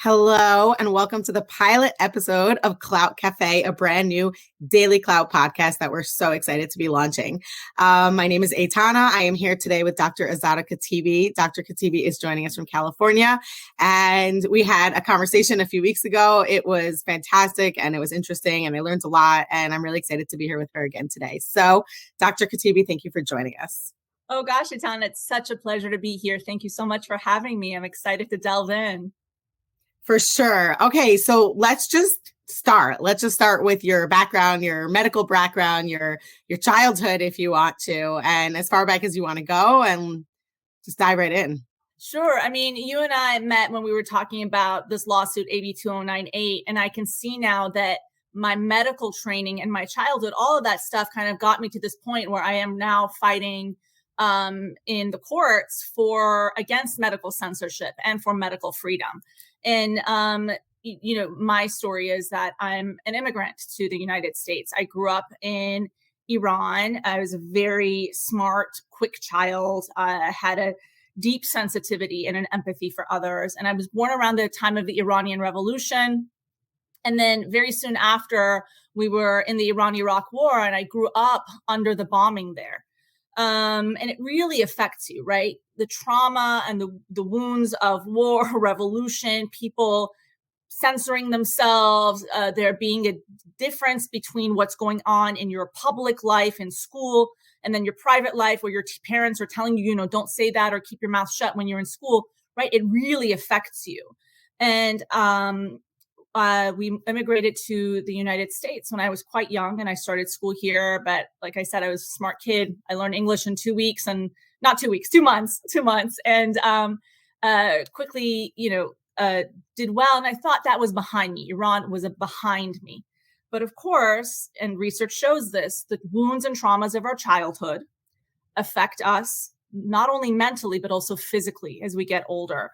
Hello, and welcome to the pilot episode of Clout Cafe, a brand new DailyClout podcast that we're so excited to be launching. My name is Aitana. I am here today with Dr. Azada Khatibi. Dr. Khatibi is joining us from California, and we had a conversation a few weeks ago. It was fantastic, and it was interesting, and I learned a lot, and I'm really excited to be here with her again today. So, Dr. Khatibi, thank you for joining us. Oh gosh, Aitana, it's such a pleasure to be here. Thank you so much for having me. I'm excited to delve in. For sure. Okay, so let's just start. Let's just start with your background, your medical background, your childhood, if you want to, and as far back as you want to go, and just dive right in. Sure. I mean, you and I met when we were talking about this lawsuit, AB 2098, and I can see now that my medical training and my childhood, all of that stuff kind of got me to this point where I am now fighting in the courts against medical censorship and for medical freedom. And, my story is that I'm an immigrant to the United States. I grew up in Iran. I was a very smart, quick child. I had a deep sensitivity and an empathy for others. And I was born around the time of the Iranian Revolution. And then very soon after, we were in the Iran-Iraq War, and I grew up under the bombing there. And it really affects you, right? The trauma and the wounds of war, revolution, people censoring themselves, there being a difference between what's going on in your public life in school and then your private life where your parents are telling you, don't say that or keep your mouth shut when you're in school, right? It really affects you. And we immigrated to the United States when I was quite young, and I started school here. But like I said, I was a smart kid. I learned English in 2 weeks, and not 2 weeks, 2 months, and quickly, did well. And I thought that was behind me. Iran was behind me. But of course, and research shows this, the wounds and traumas of our childhood affect us not only mentally, but also physically as we get older.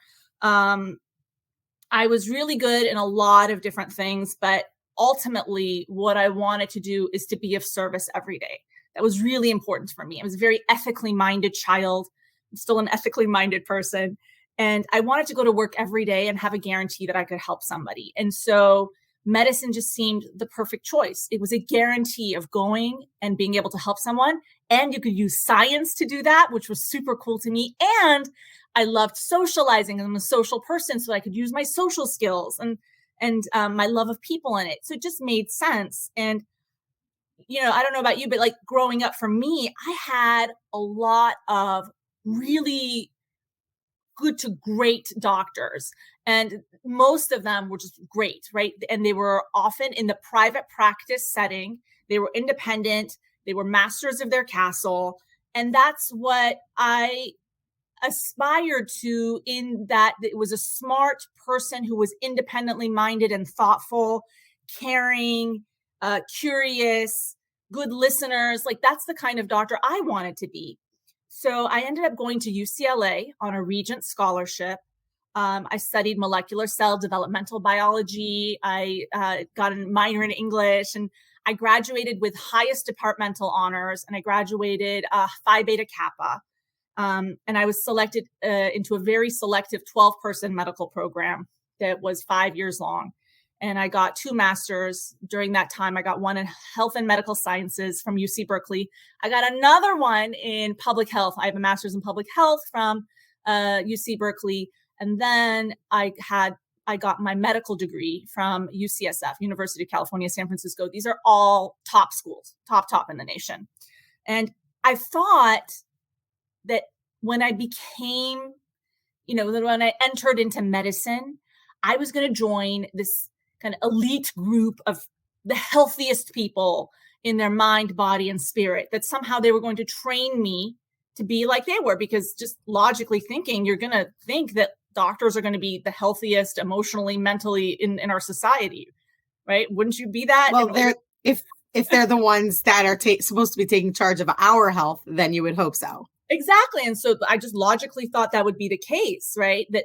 I was really good in a lot of different things, but ultimately what I wanted to do is to be of service every day. That was really important for me. I was a very ethically minded child. I'm still an ethically minded person. And I wanted to go to work every day and have a guarantee that I could help somebody. And so medicine just seemed the perfect choice. It was a guarantee of going and being able to help someone. And you could use science to do that, which was super cool to me. And I loved socializing. I'm a social person, so I could use my social skills and my love of people in it. So it just made sense. And, I don't know about you, but like growing up for me, I had a lot of really good to great doctors. And most of them were just great, right? And they were often in the private practice setting. They were independent. They were masters of their castle. And that's what I aspired to, in that it was a smart person who was independently minded and thoughtful, caring, curious, good listeners. Like that's the kind of doctor I wanted to be. So I ended up going to UCLA on a Regent scholarship. I studied molecular cell developmental biology. I got a minor in English, and I graduated with highest departmental honors, and I graduated Phi Beta Kappa. And I was selected into a very selective 12-person medical program that was 5 years long. And I got 2 masters during that time. I got one in health and medical sciences from UC Berkeley. I got another one in public health. I have a master's in public health from UC Berkeley. And then I got my medical degree from UCSF, University of California, San Francisco. These are all top schools, top in the nation. And I thought that when I became, when I entered into medicine, I was going to join this kind of elite group of the healthiest people in their mind, body, and spirit, that somehow they were going to train me to be like they were, because just logically thinking, you're going to think that doctors are going to be the healthiest emotionally, mentally in our society, right? Wouldn't you be that? Well, if they're the ones that are supposed to be taking charge of our health, then you would hope so. Exactly. And so I just logically thought that would be the case, right? That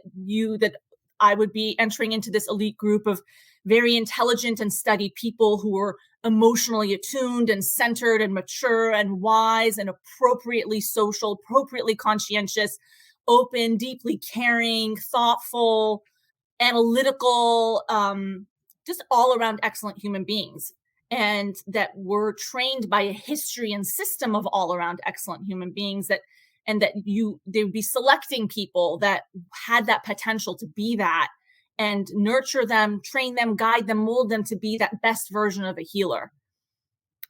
I would be entering into this elite group of very intelligent and studied people who were emotionally attuned and centered and mature and wise and appropriately social, appropriately conscientious, open, deeply caring, thoughtful, analytical, just all around excellent human beings, and that were trained by a history and system of all around excellent human beings, that and that they would be selecting people that had that potential to be that, and nurture them, train them, guide them, mold them to be that best version of a healer.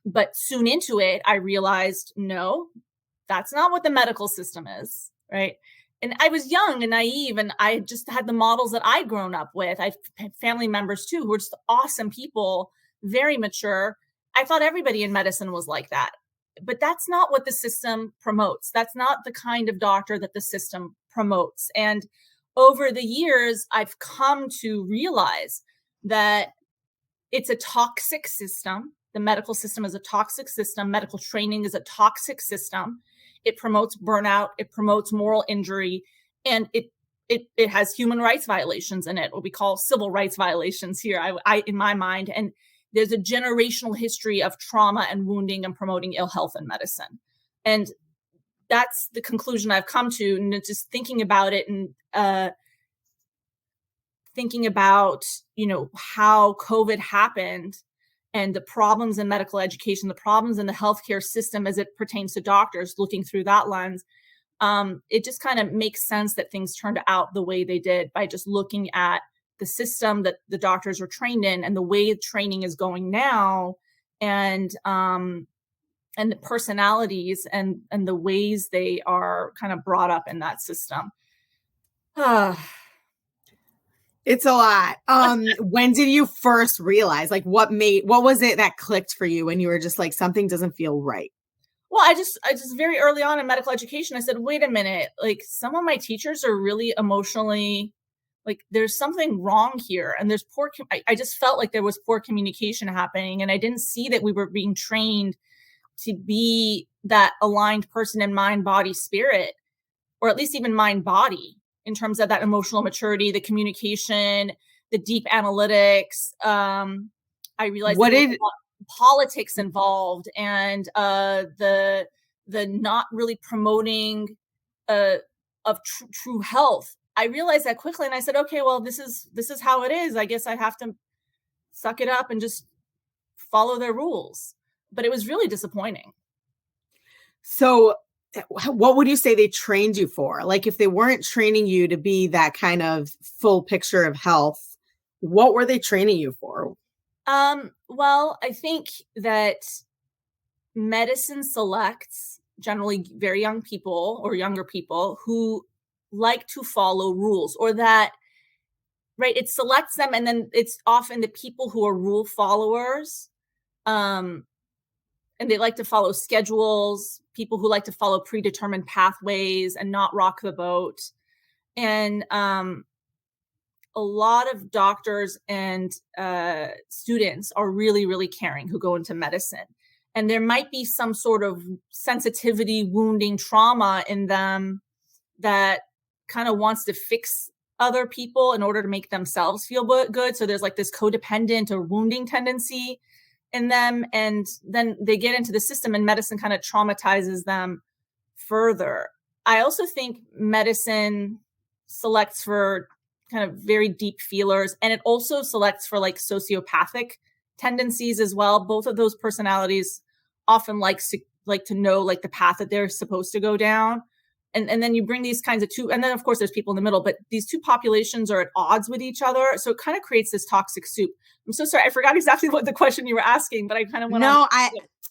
But soon into it, I realized, no, that's not what the medical system is, right? And I was young and naive, and I just had the models that I'd grown up with. I had family members too who were just awesome people, very mature. I thought everybody in medicine was like that. But that's not what the system promotes. That's not the kind of doctor that the system promotes. And over the years, I've come to realize that it's a toxic system. The medical system is a toxic system. Medical training is a toxic system. It promotes burnout. It promotes moral injury. And it has human rights violations in it, what we call civil rights violations here, I in my mind. And there's a generational history of trauma and wounding and promoting ill health in medicine. And that's the conclusion I've come to. And just thinking about it, and thinking about, how COVID happened and the problems in medical education, the problems in the healthcare system as it pertains to doctors, looking through that lens, it just kind of makes sense that things turned out the way they did by just looking at the system that the doctors are trained in and the way training is going now, and the personalities and the ways they are kind of brought up in that system. It's a lot. When did you first realize, like, what was it that clicked for you when you were just like, something doesn't feel right? Well, I just very early on in medical education, I said, wait a minute, like, some of my teachers are really emotionally, like, there's something wrong here. And there's I just felt like there was poor communication happening. And I didn't see that we were being trained to be that aligned person in mind, body, spirit, or at least even mind, body, in terms of that emotional maturity, the communication, the deep analytics. I realized politics involved, and the not really promoting of true health. I realized that quickly, and I said, okay, well, this is how it is. I guess I have to suck it up and just follow their rules. But it was really disappointing. So what would you say they trained you for? Like, if they weren't training you to be that kind of full picture of health, what were they training you for? Well, I think that medicine selects generally very young people or younger people who like to follow rules, or that, right, it selects them, and then it's often the people who are rule followers, and they like to follow schedules, people who like to follow predetermined pathways and not rock the boat. And a lot of doctors and students are really, really caring who go into medicine. And there might be some sort of sensitivity, wounding, trauma in them that kind of wants to fix other people in order to make themselves feel good. So there's like this codependent or wounding tendency in them. And then they get into the system, and medicine kind of traumatizes them further. I also think medicine selects for kind of very deep feelers, and it also selects for like sociopathic tendencies as well. Both of those personalities often like to know like the path that they're supposed to go down. And then you bring these kinds of two, and then of course there's people in the middle, but these two populations are at odds with each other. So it kind of creates this toxic soup. I'm so sorry. I forgot exactly what the question you were asking, but I kind of went on.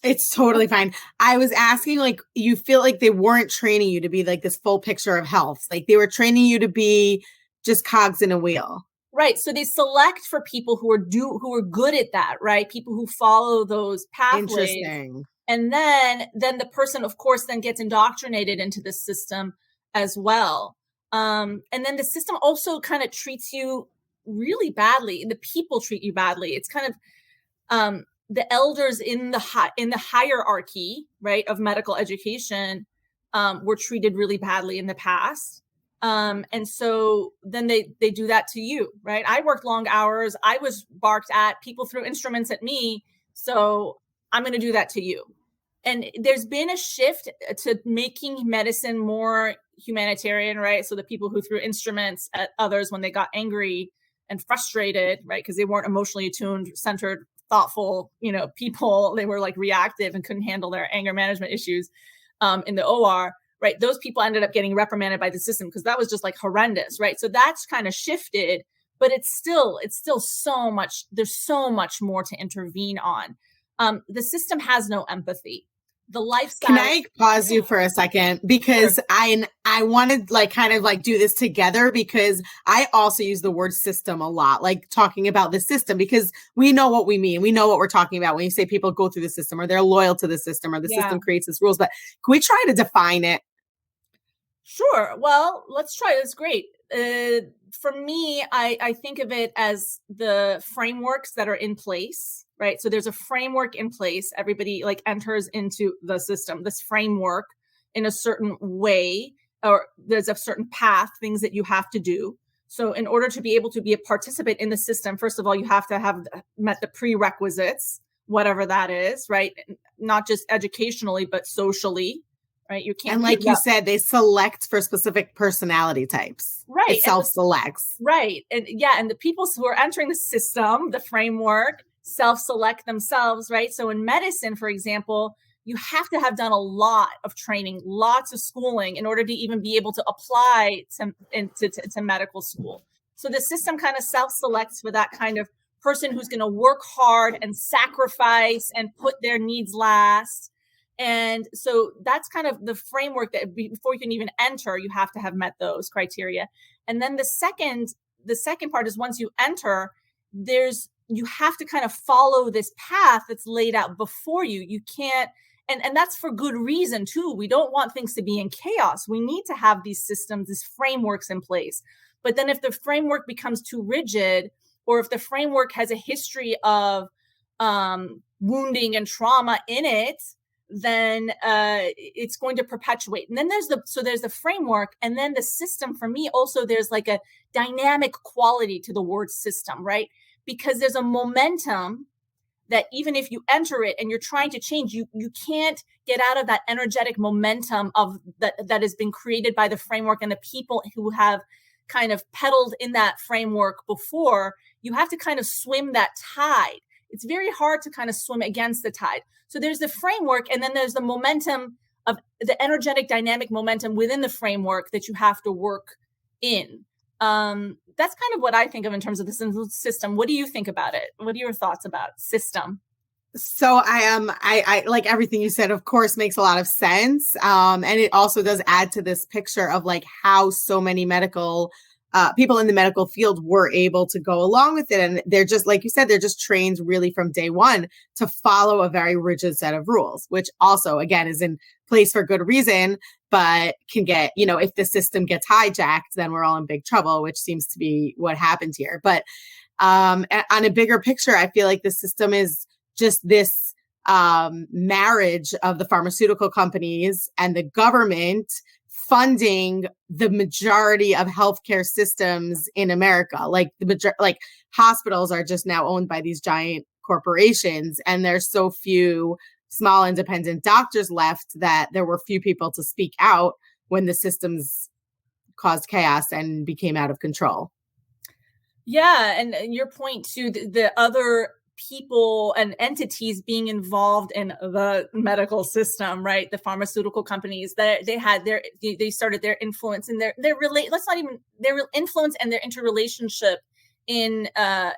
It's totally fine. I was asking, like, you feel like they weren't training you to be like this full picture of health. Like, they were training you to be just cogs in a wheel. Right. So they select for people who are good at that, right? People who follow those pathways. Interesting. And then the person, of course, then gets indoctrinated into the system as well. And then the system also kind of treats you really badly. The people treat you badly. It's kind of the elders in the hierarchy, right, of medical education were treated really badly in the past. And so then they do that to you, right? I worked long hours. I was barked at. People threw instruments at me. So I'm going to do that to you. And there's been a shift to making medicine more humanitarian, right? So the people who threw instruments at others when they got angry and frustrated, right? Because they weren't emotionally attuned, centered, thoughtful, people. They were like reactive and couldn't handle their anger management issues in the OR, right? Those people ended up getting reprimanded by the system because that was just like horrendous, right? So that's kind of shifted, but it's still so much, there's so much more to intervene on. The system has no empathy. The lifestyle. Can I pause you for a second? Because Sure. I wanted like kind of like do this together, because I also use the word system a lot, like talking about the system, because we know what we mean. We know what we're talking about when you say people go through the system or they're loyal to the system or the system creates its rules. But can we try to define it? Sure. Well, let's try. That's great. For me, I think of it as the frameworks that are in place, right? So there's a framework in place. Everybody like enters into the system, this framework in a certain way, or there's a certain path, things that you have to do. So in order to be able to be a participant in the system, first of all, you have to have met the prerequisites, whatever that is, right? Not just educationally, but socially. Right. You can't. And like you said, they select for specific personality types. Right. It self-selects. Right. And and the people who are entering the system, the framework, self-select themselves. Right. So in medicine, for example, you have to have done a lot of training, lots of schooling in order to even be able to apply to medical school. So the system kind of self-selects for that kind of person who's going to work hard and sacrifice and put their needs last. And so that's kind of the framework that before you can even enter, you have to have met those criteria. And then the second part is once you enter, you have to kind of follow this path that's laid out before you. You can't, and that's for good reason too. We don't want things to be in chaos. We need to have these systems, these frameworks in place. But then if the framework becomes too rigid, or if the framework has a history of wounding and trauma in it, then it's going to perpetuate. And then there's the framework, and then the system. For me also, there's like a dynamic quality to the word system, right? Because there's a momentum that even if you enter it and you're trying to change, you can't get out of that energetic momentum of that has been created by the framework and the people who have kind of pedaled in that framework before. You have to kind of swim that tide. It's very hard to kind of swim against the tide. So there's the framework, and then there's the momentum of the energetic dynamic momentum within the framework that you have to work in. That's kind of what I think of in terms of the system. What do you think about it? What are your thoughts about system? So I like everything you said, of course, makes a lot of sense. And it also does add to this picture of like how so many medical people in the medical field were able to go along with it. And they're just, like you said, they're just trained really from day one to follow a very rigid set of rules, which also, again, is in place for good reason, but can get, if the system gets hijacked, then we're all in big trouble, which seems to be what happened here. But on a bigger picture, I feel like the system is just this marriage of the pharmaceutical companies and the government funding the majority of healthcare systems in America. Like like hospitals are just now owned by these giant corporations, and there's so few small independent doctors left that there were few people to speak out when the systems caused chaos and became out of control. Yeah, and your point to the other people and entities being involved in the medical system, right? The pharmaceutical companies that they started their influence and their influence and their interrelationship in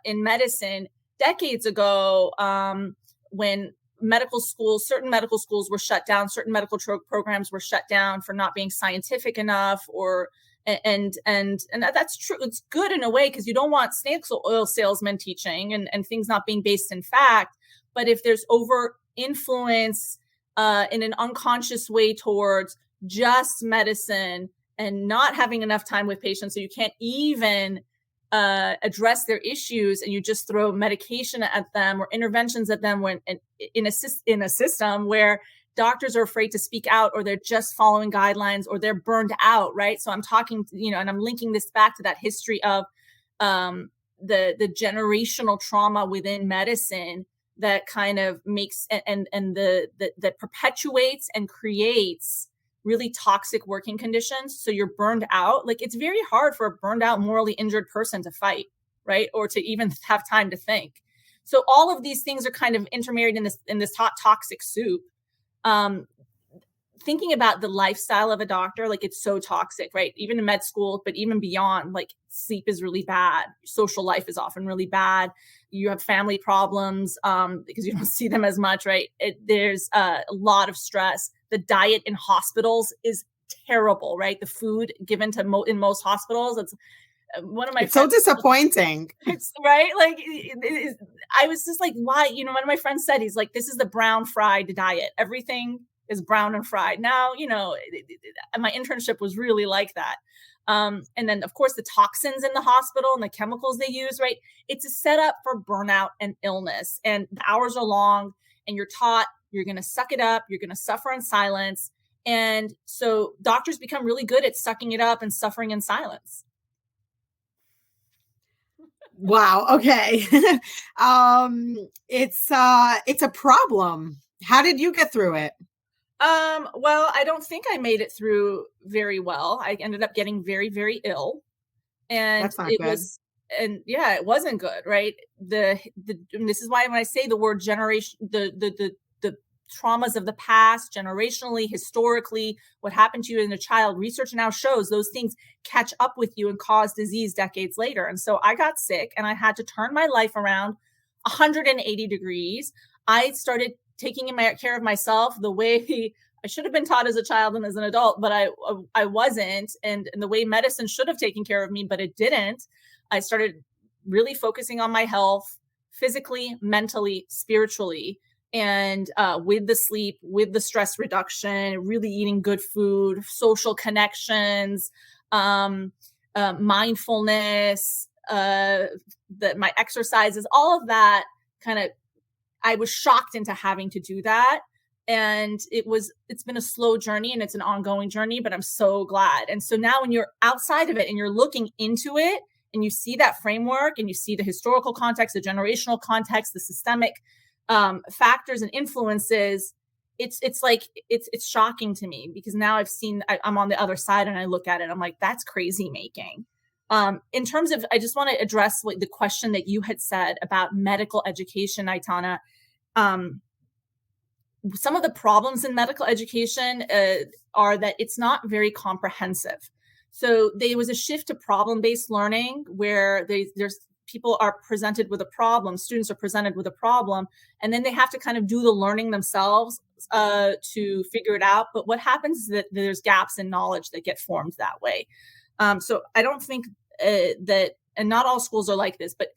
medicine decades ago, when certain medical schools were shut down, certain medical programs were shut down for not being scientific enough, and that's true. It's good in a way because you don't want snake oil salesmen teaching and things not being based in fact. But if there's over influence in an unconscious way towards just medicine and not having enough time with patients, so you can't even address their issues, and you just throw medication at them or interventions at them when in a system where doctors are afraid to speak out, or they're just following guidelines, or they're burned out, right? So I'm talking, and I'm linking this back to that history of the generational trauma within medicine that kind of makes that perpetuates and creates really toxic working conditions. So you're burned out. Like, it's very hard for a burned out, morally injured person to fight, right? Or to even have time to think. So all of these things are kind of intermarried in this hot toxic soup. Thinking about the lifestyle of a doctor, like it's so toxic, right? Even in med school, but even beyond, like sleep is really bad. Social life is often really bad. You have family problems because you don't see them as much, right? There's a lot of stress. The diet in hospitals is terrible, right? The food given to in most hospitals, it's one of my it's friends, so disappointing. It's right. Like I was just like, why? One of my friends said, he's like, this is the brown fried diet. Everything is brown and fried. Now, my internship was really like that. And then of course the toxins in the hospital and the chemicals they use, right? It's a setup for burnout and illness, and the hours are long and you're taught you're going to suck it up. You're going to suffer in silence. And so doctors become really good at sucking it up and suffering in silence. Wow. Okay. It's a problem. How did you get through it? Well, I don't think I made it through very well. I ended up getting very, very ill, and that's not good. It wasn't good. Right. And this is why when I say the word generation, the traumas of the past, generationally, historically, what happened to you as a child, research now shows those things catch up with you and cause disease decades later. And so I got sick and I had to turn my life around 180 degrees. I started taking care of myself the way I should have been taught as a child and as an adult, but I wasn't. And the way medicine should have taken care of me, but it didn't. I started really focusing on my health, physically, mentally, spiritually, and with the sleep, with the stress reduction, really eating good food, social connections, mindfulness, my exercises, all of that kind of, I was shocked into having to do that. And it's been a slow journey and it's an ongoing journey, but I'm so glad. And so now when you're outside of it and you're looking into it and you see that framework and you see the historical context, the generational context, the systemic factors and influences, it's shocking to me, because now I'm on the other side and I look at it, I'm like, that's crazy making. In terms of, I just want to address the question that you had said about medical education, Aitana. Some of the problems in medical education are that it's not very comprehensive. So there was a shift to problem-based learning where there's people are presented with a problem, students are presented with a problem, and then they have to kind of do the learning themselves to figure it out. But what happens is that there's gaps in knowledge that get formed that way. So I don't think that, and not all schools are like this, but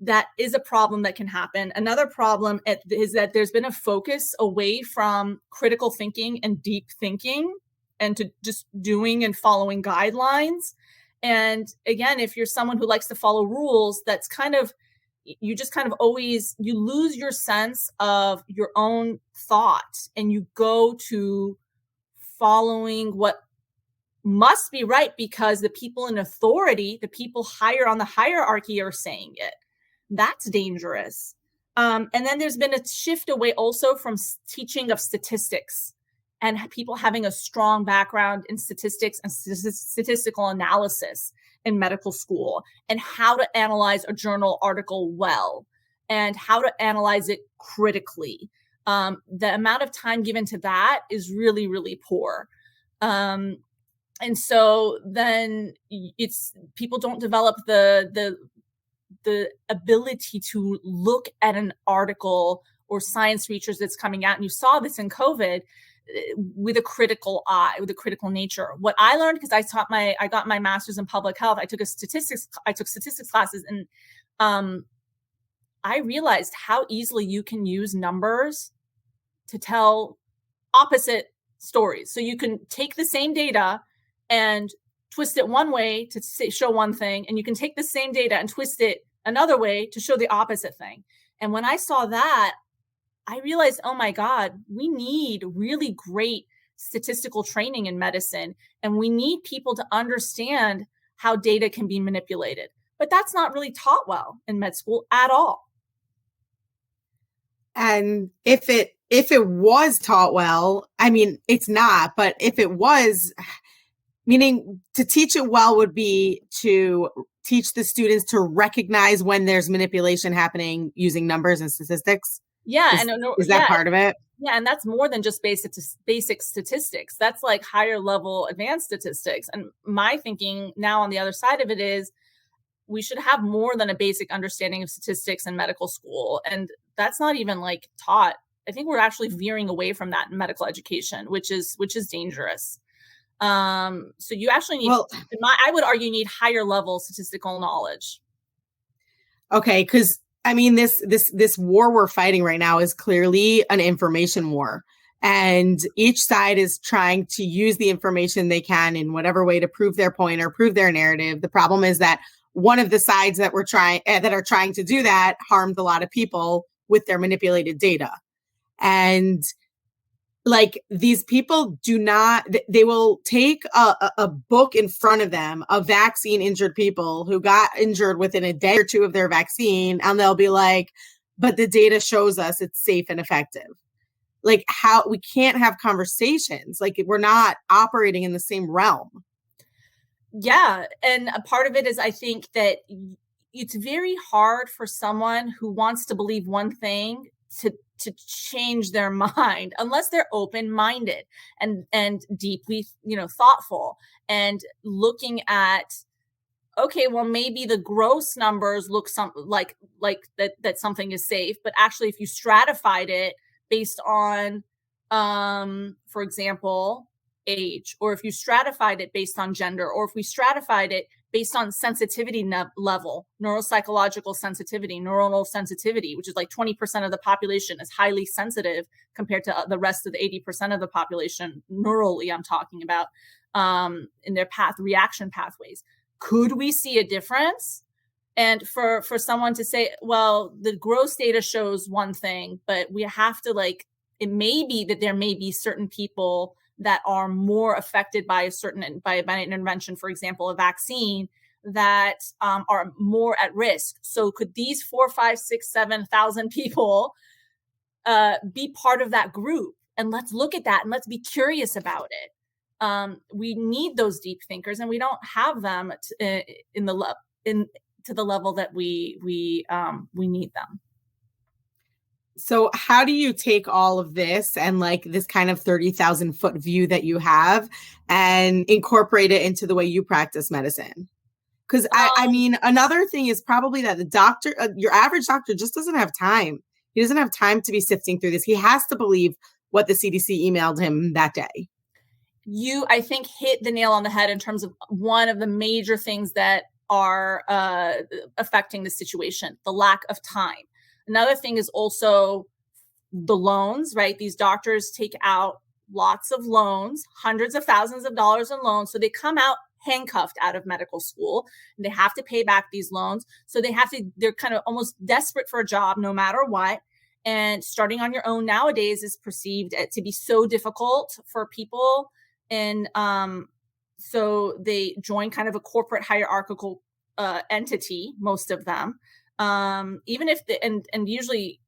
that is a problem that can happen. Another problem is that there's been a focus away from critical thinking and deep thinking and to just doing and following guidelines. And again, if you're someone who likes to follow rules, that's kind of, you just kind of always, you lose your sense of your own thought and you go to following what must be right because the people in authority, the people higher on the hierarchy are saying it. That's dangerous. And then there's been a shift away also from teaching of statistics and people having a strong background in statistics and statistical analysis in medical school, and how to analyze a journal article well and how to analyze it critically. The amount of time given to that is really, really poor. And so then people don't develop the ability to look at an article or science research that's coming out. And you saw this in COVID with a critical eye, with a critical nature. What I learned, because I got my master's in public health, I took statistics classes, and I realized how easily you can use numbers to tell opposite stories. So you can take the same data and twist it one way to show one thing, and you can take the same data and twist it another way to show the opposite thing. And when I saw that, I realized, oh my God, we need really great statistical training in medicine, and we need people to understand how data can be manipulated. But that's not really taught well in med school at all. And if it was taught well, I mean, it's not, but if it was, meaning to teach it well would be to teach the students to recognize when there's manipulation happening using numbers and statistics? Yeah. Is that part of it? Yeah, and that's more than just basic statistics. That's like higher level advanced statistics. And my thinking now on the other side of it is we should have more than a basic understanding of statistics in medical school. And that's not even like taught. I think we're actually veering away from that in medical education, which is dangerous. So you actually need, I would argue, you need higher level statistical knowledge. Okay, because I mean, this war we're fighting right now is clearly an information war. And each side is trying to use the information they can in whatever way to prove their point or prove their narrative. The problem is that one of the sides that are trying to do that harmed a lot of people with their manipulated data. And like, these people they will take a book in front of them of vaccine injured people who got injured within a day or two of their vaccine. And they'll be like, but the data shows us it's safe and effective. Like, how we can't have conversations. Like, we're not operating in the same realm. Yeah. And a part of it is, I think that it's very hard for someone who wants to believe one thing to change their mind unless they're open-minded and deeply, thoughtful and looking at, okay, well, maybe the gross numbers look like that something is safe, but actually if you stratified it based on, for example, age, or if you stratified it based on gender, or if we stratified it based on sensitivity level, neuropsychological sensitivity, neuronal sensitivity, which is like 20% of the population is highly sensitive compared to the rest of the 80% of the population, neurally I'm talking about, in their reaction pathways. Could we see a difference? And for someone to say, well, the gross data shows one thing, but we have to it may be that there may be certain people that are more affected by by an intervention, for example, a vaccine, that are more at risk. So could these 4, 5, 6, 7,000 people be part of that group? And let's look at that and let's be curious about it. We need those deep thinkers, and we don't have them to the level that we need them. So how do you take all of this and this kind of 30,000 foot view that you have and incorporate it into the way you practice medicine? Because I mean, another thing is probably that the doctor, your average doctor, just doesn't have time. He doesn't have time to be sifting through this. He has to believe what the CDC emailed him that day. You, I think, hit the nail on the head in terms of one of the major things that are affecting the situation, the lack of time. Another thing is also the loans, right? These doctors take out lots of loans, hundreds of thousands of dollars in loans. So they come out handcuffed out of medical school and they have to pay back these loans. So they're kind of almost desperate for a job no matter what. And starting on your own nowadays is perceived to be so difficult for people. And so they join kind of a corporate hierarchical entity, most of them. Even if and usually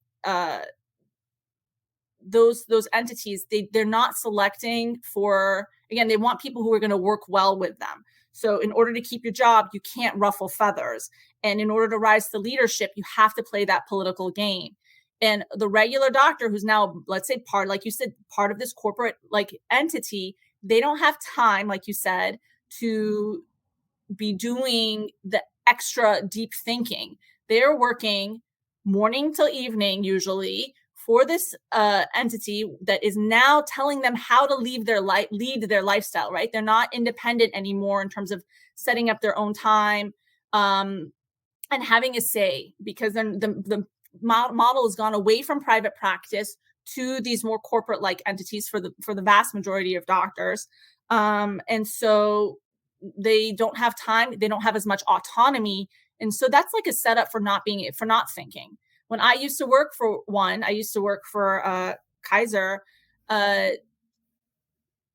those entities, they're not selecting for, again, they want people who are going to work well with them. So in order to keep your job, you can't ruffle feathers. And in order to rise to leadership, you have to play that political game. And the regular doctor who's now, let's say, part of this corporate entity, they don't have time, like you said, to be doing the extra deep thinking. They're working morning till evening, usually, for this entity that is now telling them how to lead their lifestyle, right? They're not independent anymore in terms of setting up their own time and having a say, because then the model has gone away from private practice to these more corporate-like entities for the vast majority of doctors. And so they don't have time. They don't have as much autonomy. And so that's like a setup for not thinking. When I used to work for Kaiser. I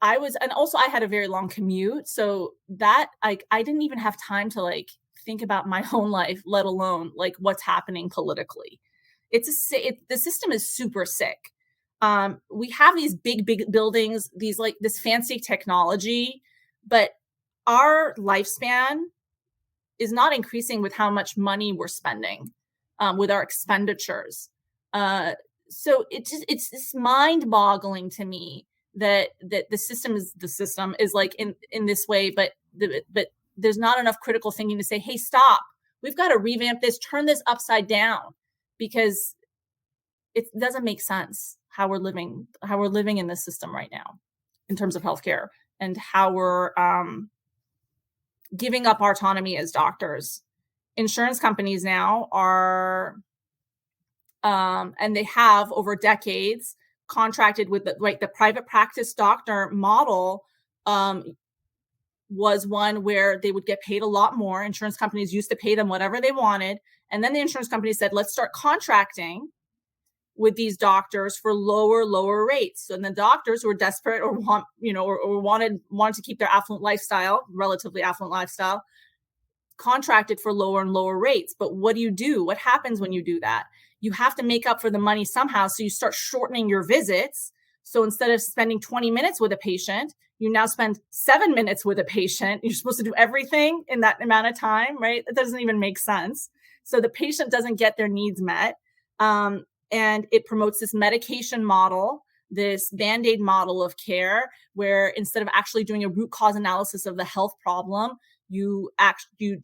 had a very long commute. So that I didn't even have time to think about my own life, let alone what's happening politically. The system is super sick. We have these big buildings, this fancy technology, but our lifespan is not increasing with how much money we're spending with our expenditures. So it's mind boggling to me that the system is like in this way, but there's not enough critical thinking to say, hey, stop. We've got to revamp this, turn this upside down, because it doesn't make sense how we're living in this system right now in terms of healthcare, and how we're giving up our autonomy as doctors. Insurance companies now are, and they have over decades, contracted with the private practice doctor model. Was one where they would get paid a lot more. Insurance companies used to pay them whatever they wanted. And then the insurance company said, let's start contracting with these doctors for lower rates. So then the doctors who were desperate or wanted to keep their relatively affluent lifestyle, contracted for lower and lower rates. But what do? What happens when you do that? You have to make up for the money somehow. So you start shortening your visits. So instead of spending 20 minutes with a patient, you now spend 7 minutes with a patient. You're supposed to do everything in that amount of time, right? That doesn't even make sense. So the patient doesn't get their needs met. And it promotes this medication model, this Band-Aid model of care, where instead of actually doing a root cause analysis of the health problem, you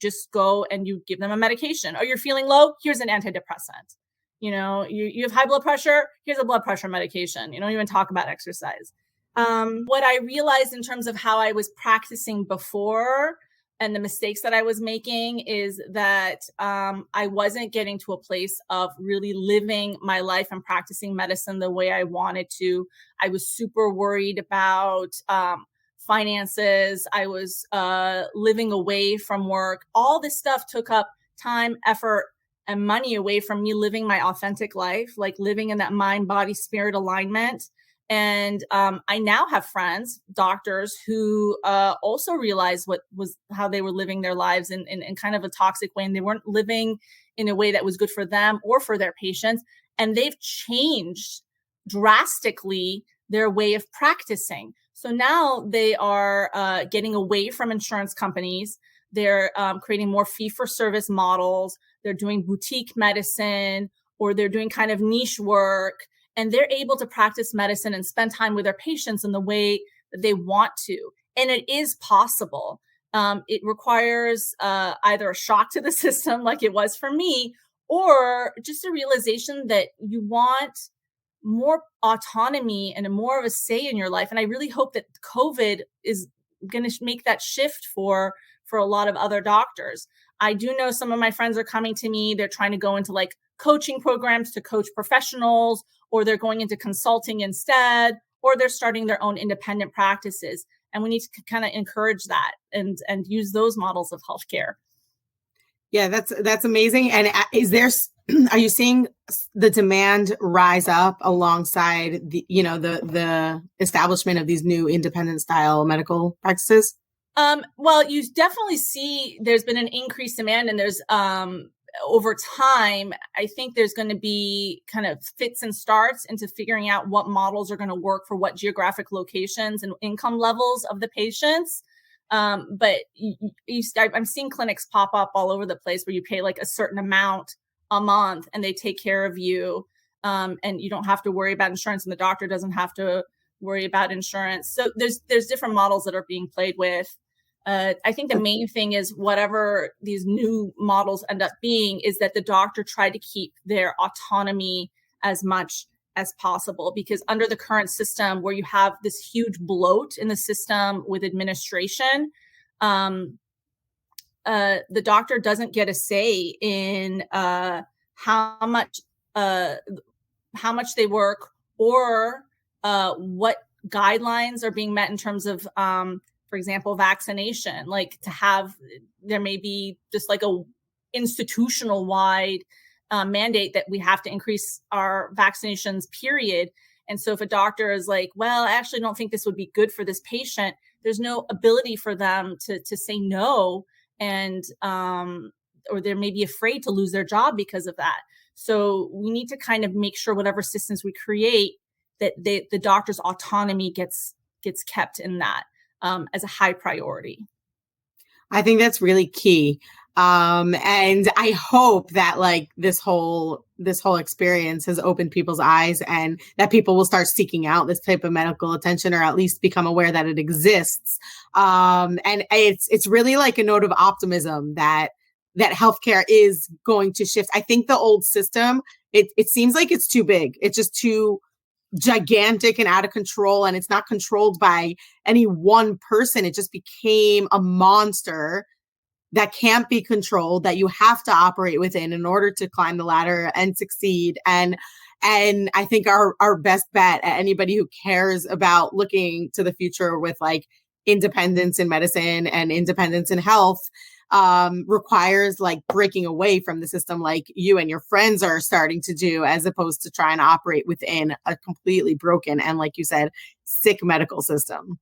just go and you give them a medication. Oh, you're feeling low? Here's an antidepressant. You have high blood pressure? Here's a blood pressure medication. You don't even talk about exercise. What I realized in terms of how I was practicing before and the mistakes that I was making is that I wasn't getting to a place of really living my life and practicing medicine the way I wanted to. I was super worried about finances. I was living away from work. All this stuff took up time, effort, and money away from me living my authentic life, like living in that mind, body, spirit alignment. And I now have friends, doctors, who also realized how they were living their lives in kind of a toxic way, and they weren't living in a way that was good for them or for their patients. And they've changed drastically their way of practicing. So now they are getting away from insurance companies. They're creating more fee-for-service models. They're doing boutique medicine, or they're doing kind of niche work. And they're able to practice medicine and spend time with their patients in the way that they want to. And it is possible. It requires either a shock to the system, like it was for me, or just a realization that you want more autonomy and more of a say in your life. And I really hope that COVID is going to make that shift for a lot of other doctors. I do know some of my friends are coming to me. They're trying to go into like coaching programs to coach professionals, or they're going into consulting instead, or they're starting their own independent practices. And we need to kind of encourage that and use those models of healthcare. Yeah, that's amazing. And are you seeing the demand rise up alongside the establishment of these new independent style medical practices? Well, you definitely see there's been an increased demand, and there's over time, I think there's going to be kind of fits and starts into figuring out what models are going to work for what geographic locations and income levels of the patients. But I'm seeing clinics pop up all over the place where you pay like a certain amount a month and they take care of you. And you don't have to worry about insurance, and the doctor doesn't have to worry about insurance. So there's different models that are being played with. I think the main thing is whatever these new models end up being is that the doctor tried to keep their autonomy as much as possible, because under the current system where you have this huge bloat in the system with administration, the doctor doesn't get a say in how much they work, or what guidelines are being met in terms of for example, vaccination. Like there may be just like a institutional wide mandate that we have to increase our vaccinations, period. And so if a doctor is like, well, I actually don't think this would be good for this patient, there's no ability for them to say no, and or they may be afraid to lose their job because of that. So we need to kind of make sure whatever systems we create, that the doctor's autonomy gets kept in that as a high priority. I think that's really key. And I hope that like this whole experience has opened people's eyes and that people will start seeking out this type of medical attention, or at least become aware that it exists. And it's really like a note of optimism that healthcare is going to shift. I think the old system, it seems like it's too big. It's just too gigantic and out of control, and it's not controlled by any one person. It just became a monster that can't be controlled, that you have to operate within in order to climb the ladder and succeed. And I think our best bet at anybody who cares about looking to the future with like independence in medicine and independence in health requires like breaking away from the system like you and your friends are starting to do, as opposed to trying to operate within a completely broken and, like you said, sick medical system.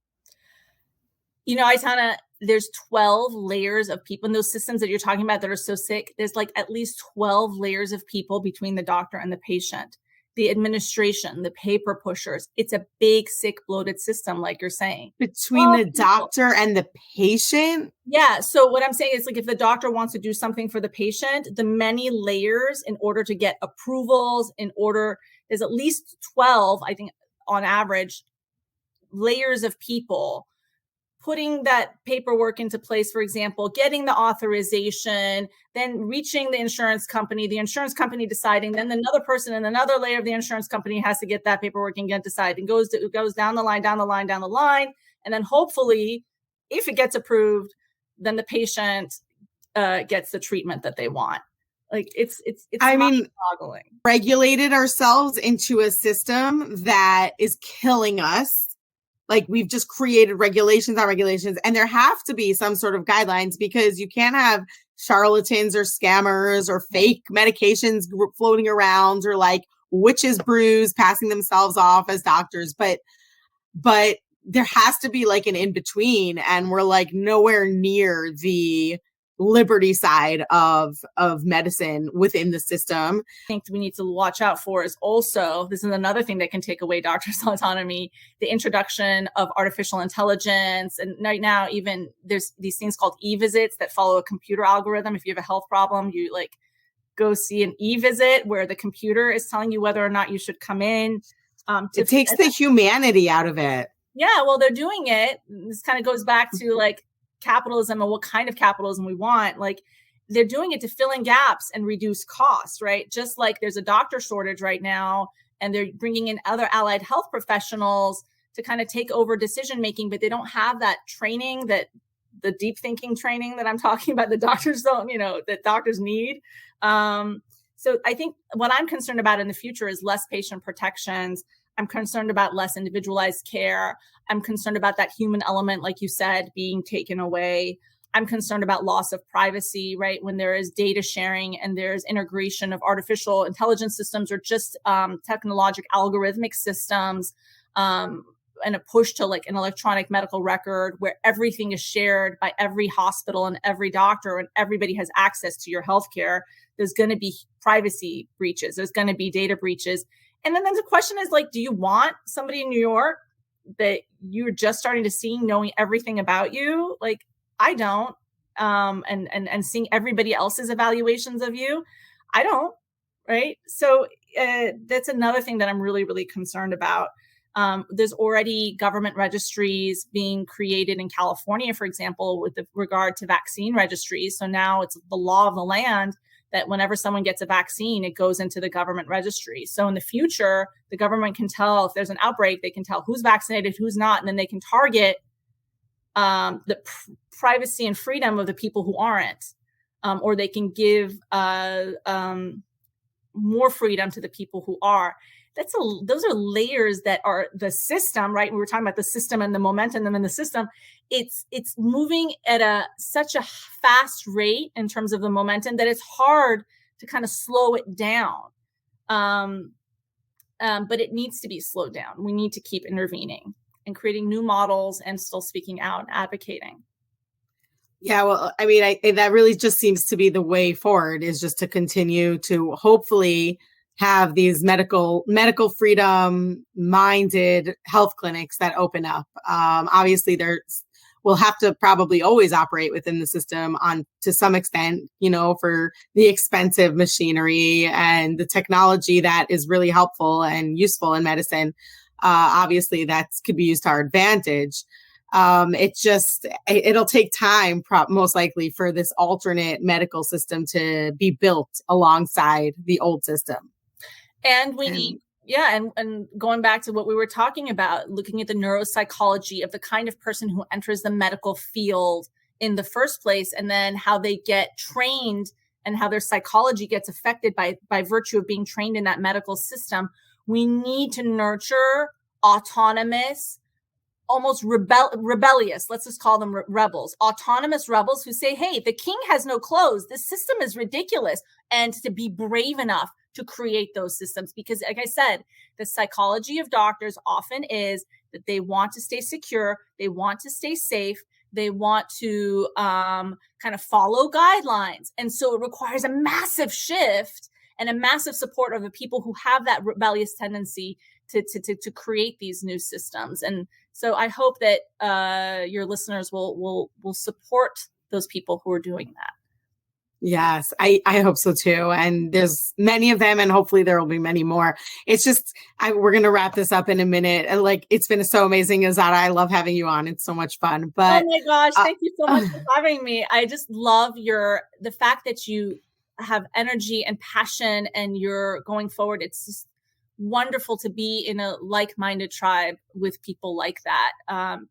You know, Aitana, there's 12 layers of people in those systems that you're talking about that are so sick. There's like at least 12 layers of people between the doctor and the patient, the administration, the paper pushers. It's a big, sick, bloated system, like you're saying. Between the doctor and the patient? Yeah. So what I'm saying is, like, if the doctor wants to do something for the patient, the many layers in order to get approvals, there's at least 12, I think, on average, layers of people putting that paperwork into place, for example, getting the authorization, then reaching the insurance company deciding, then another person in another layer of the insurance company has to get that paperwork and get decided, and goes down the line. And then hopefully, if it gets approved, then the patient gets the treatment that they want. Like it's mind-boggling. Regulated ourselves into a system that is killing us. Like, we've just created regulations on regulations, and there have to be some sort of guidelines, because you can't have charlatans or scammers or fake medications floating around, or like witches brews passing themselves off as doctors. But there has to be like an in-between, and we're like nowhere near the liberty side of medicine within the system. I think we need to watch out for is also, this is another thing that can take away doctors' autonomy, the introduction of artificial intelligence. And right now, even there's these things called e-visits that follow a computer algorithm. If you have a health problem, you like go see an e-visit where the computer is telling you whether or not you should come in. It takes the humanity out of it. Yeah, well, they're doing it. This kind of goes back to like capitalism and what kind of capitalism we want. Like, they're doing it to fill in gaps and reduce costs, right? Just like there's a doctor shortage right now, and they're bringing in other allied health professionals to kind of take over decision making, but they don't have that training, that the deep thinking training that I'm talking about, the doctors don't, that doctors need. So I think what I'm concerned about in the future is less patient protections. I'm concerned about less individualized care. I'm concerned about that human element, like you said, being taken away. I'm concerned about loss of privacy, right? When there is data sharing and there's integration of artificial intelligence systems, or just technological algorithmic systems, and a push to like an electronic medical record where everything is shared by every hospital and every doctor, and everybody has access to your healthcare. There's going to be privacy breaches. There's going to be data breaches. And then the question is, like, do you want somebody in New York that you're just starting to see knowing everything about you? Like, I don't. And seeing everybody else's evaluations of you, I don't. Right. So that's another thing that I'm really, really concerned about. There's already government registries being created in California, for example, with regard to vaccine registries. So now it's the law of the land that whenever someone gets a vaccine, it goes into the government registry. So in the future, the government can tell if there's an outbreak, they can tell who's vaccinated, who's not, and then they can target the privacy and freedom of the people who aren't, or they can give more freedom to the people who are. Those are layers that are the system, right? We were talking about the system and the momentum in the system. It's moving at such a fast rate in terms of the momentum that it's hard to kind of slow it down. But it needs to be slowed down. We need to keep intervening and creating new models and still speaking out and advocating. Yeah, well, I mean, that really just seems to be the way forward, is just to continue to hopefully have these medical freedom minded health clinics that open up. Obviously, we'll have to probably always operate within the system to some extent, for the expensive machinery and the technology that is really helpful and useful in medicine. Obviously, that could be used to our advantage. It'll take time, most likely, for this alternate medical system to be built alongside the old system. And we need, and going back to what we were talking about, looking at the neuropsychology of the kind of person who enters the medical field in the first place, and then how they get trained and how their psychology gets affected by virtue of being trained in that medical system. We need to nurture autonomous, almost rebellious, let's just call them rebels, autonomous rebels who say, hey, the king has no clothes. This system is ridiculous. And to be brave enough to create those systems. Because like I said, the psychology of doctors often is that they want to stay secure. They want to stay safe. They want to kind of follow guidelines. And so it requires a massive shift and a massive support of the people who have that rebellious tendency to create these new systems. And so I hope that your listeners will support those people who are doing that. Yes, I hope so too. And there's many of them, and hopefully there will be many more. It's just, we're going to wrap this up in a minute. And it's been so amazing, Azada. I love having you on. It's so much fun. But oh my gosh, thank you so much for having me. I just love the fact that you have energy and passion and you're going forward. It's just wonderful to be in a like-minded tribe with people like that.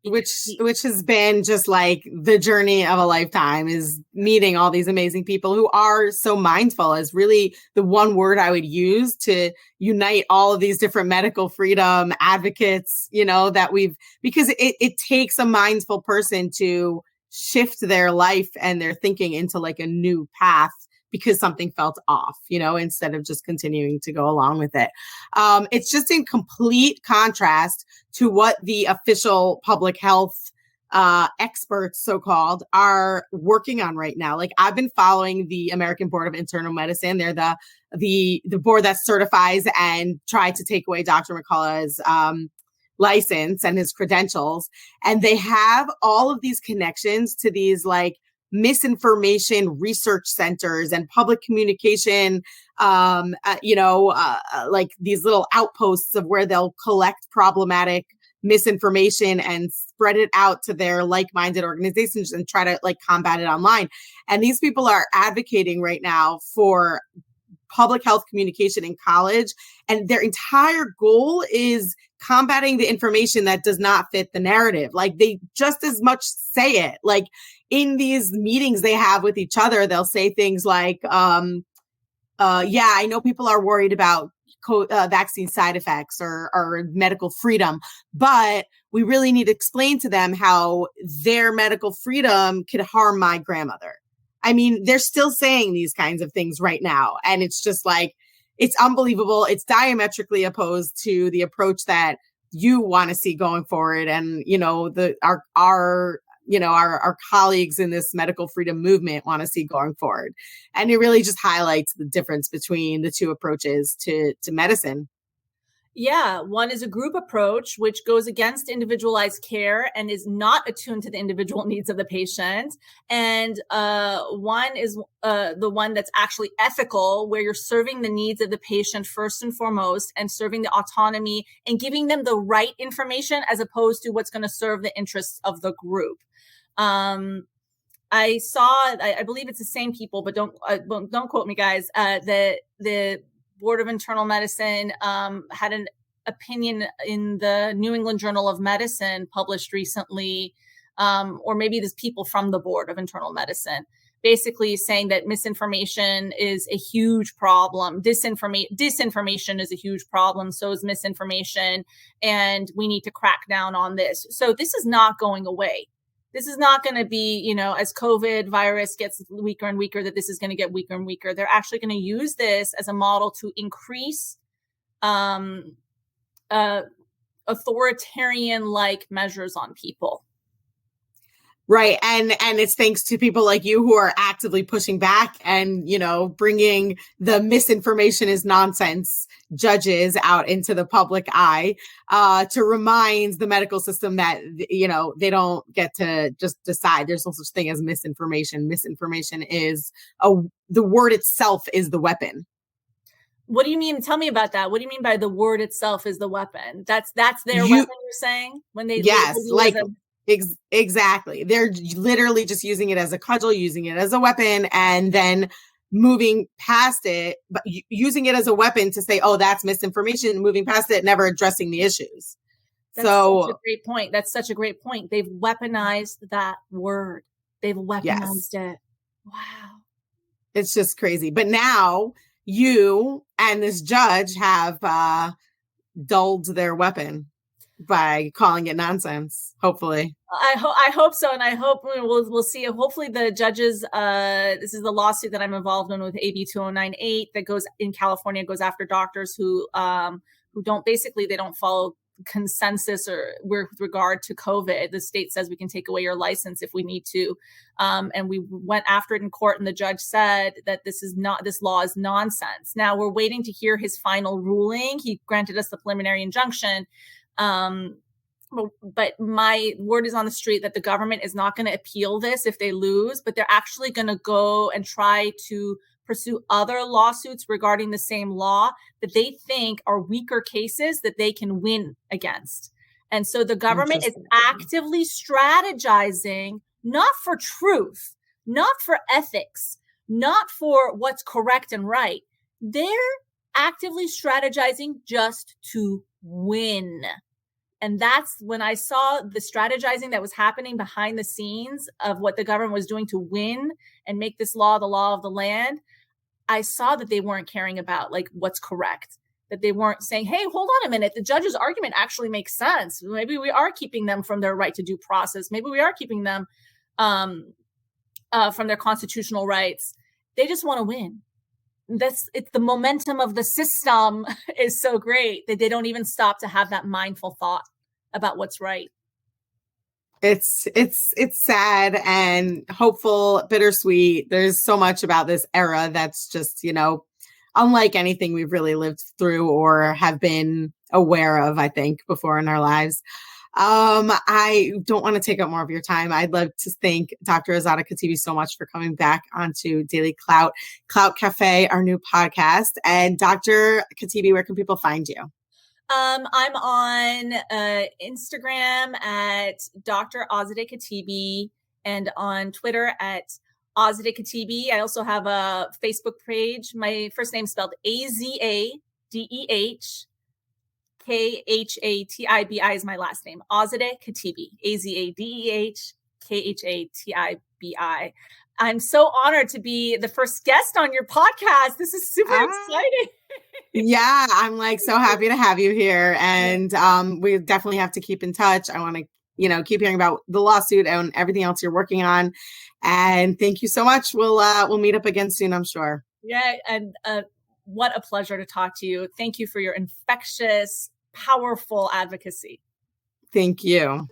Which has been just like the journey of a lifetime, is meeting all these amazing people who are so mindful, is really the one word I would use to unite all of these different medical freedom advocates, because it takes a mindful person to shift their life and their thinking into like a new path, because something felt off, instead of just continuing to go along with it. It's just in complete contrast to what the official public health experts, so-called, are working on right now. Like, I've been following the American Board of Internal Medicine. They're the board that certifies and tried to take away Dr. McCullough's license and his credentials. And they have all of these connections to these misinformation research centers and public communication, like these little outposts of where they'll collect problematic misinformation and spread it out to their like-minded organizations and try to combat it online. And these people are advocating right now for public health communication in college. And their entire goal is combating the information that does not fit the narrative. They just as much say it. In these meetings they have with each other, they'll say things like, I know people are worried about vaccine side effects or medical freedom, but we really need to explain to them how their medical freedom could harm my grandmother. I mean, they're still saying these kinds of things right now. And it's just it's unbelievable. It's diametrically opposed to the approach that you want to see going forward. And, our colleagues in this medical freedom movement want to see going forward. And it really just highlights the difference between the two approaches to medicine. Yeah, one is a group approach, which goes against individualized care and is not attuned to the individual needs of the patient. And one is the one that's actually ethical, where you're serving the needs of the patient first and foremost, and serving the autonomy and giving them the right information as opposed to what's going to serve the interests of the group. I believe it's the same people, but don't quote me, guys. The Board of Internal Medicine had an opinion in the New England Journal of Medicine published recently, or maybe there's people from the Board of Internal Medicine, basically saying that misinformation is a huge problem. Disinformation is a huge problem. So is misinformation. And we need to crack down on this. So this is not going away. This is not going to be, as COVID virus gets weaker and weaker, that this is going to get weaker and weaker. They're actually going to use this as a model to increase authoritarian-like measures on people. Right. And it's thanks to people like you who are actively pushing back and, bringing the misinformation is nonsense judges out into the public eye, to remind the medical system that, they don't get to just decide. There's no such thing as misinformation. Misinformation is the word itself is the weapon. What do you mean? Tell me about that. What do you mean by the word itself is the weapon? That's their weapon, you're saying? When they yes, like exactly. They're literally just using it as a cudgel, using it as a weapon, and then moving past it, but using it as a weapon to say, oh, that's misinformation, moving past it, never addressing the issues. That's such a great point. That's such a great point. They've weaponized that word. They've weaponized it. Wow. It's just crazy. But now you and this judge have dulled their weapon by calling it nonsense, hopefully. I hope so, and I hope we'll see. Hopefully, the judges. This is the lawsuit that I'm involved in with AB 2098 that goes in California, goes after doctors who they don't follow consensus or with regard to COVID. The state says we can take away your license if we need to, and we went after it in court, and the judge said that this law is nonsense. Now we're waiting to hear his final ruling. He granted us the preliminary injunction. But my word is on the street that the government is not going to appeal this if they lose, but they're actually going to go and try to pursue other lawsuits regarding the same law that they think are weaker cases that they can win against. And so the government is actively strategizing, not for truth, not for ethics, not for what's correct and right. They're actively strategizing just to win. And that's when I saw the strategizing that was happening behind the scenes of what the government was doing to win and make this law the law of the land. I saw that they weren't caring about like what's correct, that they weren't saying, hey, hold on a minute. The judge's argument actually makes sense. Maybe we are keeping them from their right to due process. Maybe we are keeping them from their constitutional rights. They just want to win. It's the momentum of the system is so great that they don't even stop to have that mindful thought about what's right. It's sad and hopeful, bittersweet. There's so much about this era that's just, unlike anything we've really lived through or have been aware of, I think, before in our lives. I don't want to take up more of your time. I'd love to thank Dr. Azada Khatibi so much for coming back onto DailyClout, Clout Cafe, our new podcast. And Dr. Khatibi, where can people find you? I'm on Instagram at Dr. Azadeh Khatibi and on Twitter at Azadeh Khatibi. I also have a Facebook page. My first name spelled Azadeh Khatibi is my last name. Azadeh Khatibi. Azadeh Khatibi. I'm so honored to be the first guest on your podcast. This is super exciting. Yeah, I'm like so happy to have you here. And we definitely have to keep in touch. I want to, keep hearing about the lawsuit and everything else you're working on. And thank you so much. We'll meet up again soon, I'm sure. Yeah, and what a pleasure to talk to you. Thank you for your infectious, powerful advocacy. Thank you.